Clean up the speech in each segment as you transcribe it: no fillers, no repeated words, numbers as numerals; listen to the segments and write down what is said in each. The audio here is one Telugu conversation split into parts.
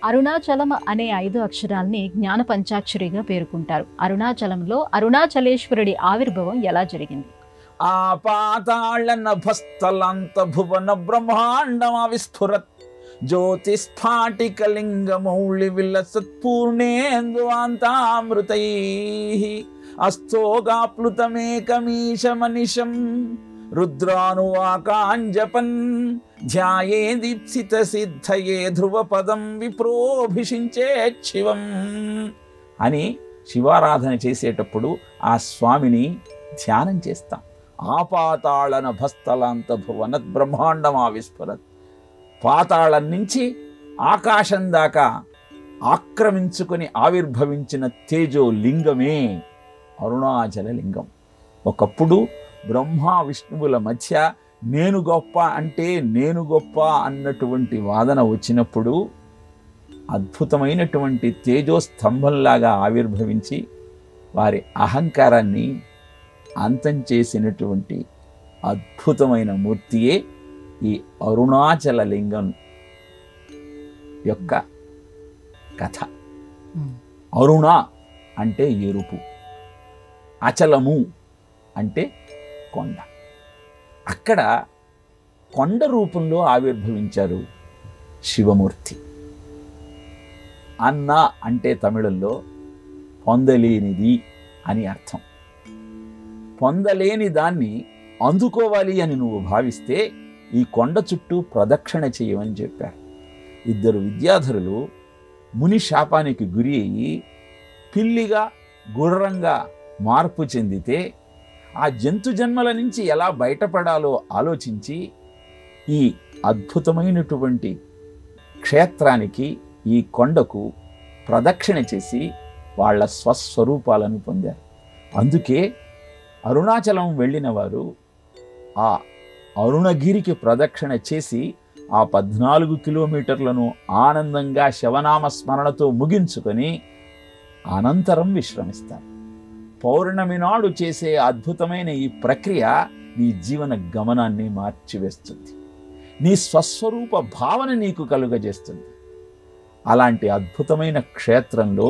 అరుణాచలం అనే 5 అక్షరాల్ని జ్ఞాన పంచాక్షరిగా పేర్కొంటారు. అరుణాచలంలో అరుణాచలేశ్వరుడి ఆవిర్భావం ఎలా జరిగింది? ఆ పాతాళ నభస్థలాంత భువన బ్రహ్మాండమావిస్ఫురత్ జ్యోతిస్ఫాటికలింగమౌళి విలసత్పూర్ణేంద్వాంతామృతై అస్థోగాప్లుతమేకమీశమనిశం రుద్రానువాకాంజపన్ ధ్యాయే దీప్సిత సిద్ధయే ధ్రువపదం విప్రోభిషించే శివం అని శివారాధన చేసేటప్పుడు ఆ స్వామిని ధ్యానం చేస్తాం. ఆపాతాళన భస్థలాంత భువనత్ బ్రహ్మాండమావిస్ఫురత్, పాతాళం నుంచి ఆకాశం దాకా ఆక్రమించుకొని ఆవిర్భవించిన తేజో లింగమే అరుణాచల లింగం. ఒకప్పుడు బ్రహ్మ విష్ణువుల మధ్య నేను గొప్ప అంటే నేను గొప్ప అన్నటువంటి వాదన వచ్చినప్పుడు అద్భుతమైనటువంటి తేజో స్తంభంలాగా ఆవిర్భవించి వారి అహంకారాన్ని అంతం చేసినటువంటి అద్భుతమైన మూర్తియే ఈ అరుణాచల లింగం యొక్క కథ. అరుణ అంటే ఎరుపు, అచలము అంటే కొండ. అక్కడ కొండ రూపంలో ఆవిర్భవించారు శివమూర్తి. అన్న అంటే తమిళంలో పొందలేనిది అని అర్థం. పొందలేని దాన్ని అందుకోవాలి అని నువ్వు భావిస్తే ఈ కొండ చుట్టూ ప్రదక్షిణ చేయమని చెప్పారు. 2 విద్యాధరులు ముని శాపానికి గురి అయ్యి పిల్లిగా గుర్రంగా మార్పు చెందితే ఆ జంతు జన్మల నుంచి ఎలా బయటపడాలో ఆలోచించి ఈ అద్భుతమైనటువంటి క్షేత్రానికి, ఈ కొండకు ప్రదక్షిణ చేసి వాళ్ళ స్వస్వరూపాలను పొందారు. అందుకే అరుణాచలం వెళ్ళిన వారు ఆ అరుణగిరికి ప్రదక్షిణ చేసి ఆ 14 కిలోమీటర్లను ఆనందంగా శివనామ స్మరణతో ముగించుకొని అనంతరం విశ్రమిస్తారు. పౌర్ణమి నాడు చేసే అద్భుతమైన ఈ ప్రక్రియ నీ జీవన గమనాన్ని మార్చివేస్తుంది. నీ స్వస్వరూప భావన నీకు కలుగజేస్తుంది. అలాంటి అద్భుతమైన క్షేత్రంలో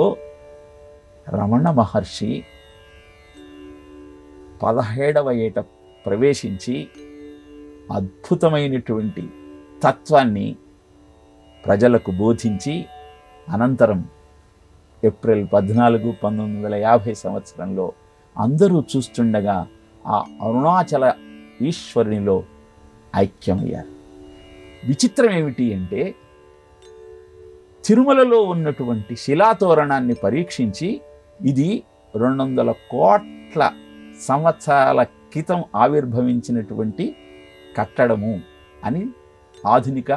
రమణ మహర్షి 17వ ఏట ప్రవేశించి అద్భుతమైనటువంటి తత్వాన్ని ప్రజలకు బోధించి అనంతరం ఏప్రిల్ 14, 1950 సంవత్సరంలో అందరూ చూస్తుండగా ఆ అరుణాచల ఈశ్వరునిలో ఐక్యమయ్యారు. విచిత్రం ఏమిటి అంటే తిరుమలలో ఉన్నటువంటి శిలాతోరణాన్ని పరీక్షించి ఇది 200 కోట్ల సంవత్సరాల క్రితం ఆవిర్భవించినటువంటి కట్టడము అని ఆధునిక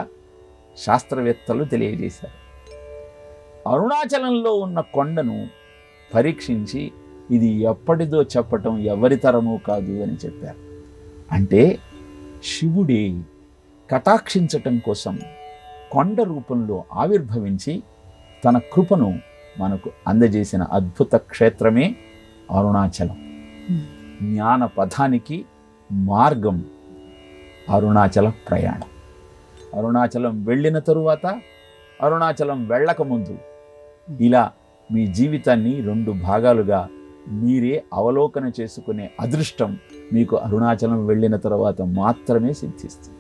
శాస్త్రవేత్తలు తెలియజేశారు. అరుణాచలంలో ఉన్న కొండను పరీక్షించి ఇది ఎప్పటిదో చెప్పటం ఎవరి తరమూ కాదు అని చెప్పారు. అంటే శివుడే కటాక్షించటం కోసం కొండ రూపంలో ఆవిర్భవించి తన కృపను మనకు అందజేసిన అద్భుత క్షేత్రమే అరుణాచలం. జ్ఞాన పథానికి మార్గం అరుణాచల ప్రయాణం. అరుణాచలం వెళ్ళిన తరువాత, అరుణాచలం వెళ్ళకముందు ఇలా మీ జీవితాన్ని 2 భాగాలుగా మీరే అవలోకన చేసుకునే అదృష్టం మీకు అరుణాచలం వెళ్ళిన తర్వాత మాత్రమే సిద్ధిస్తుంది.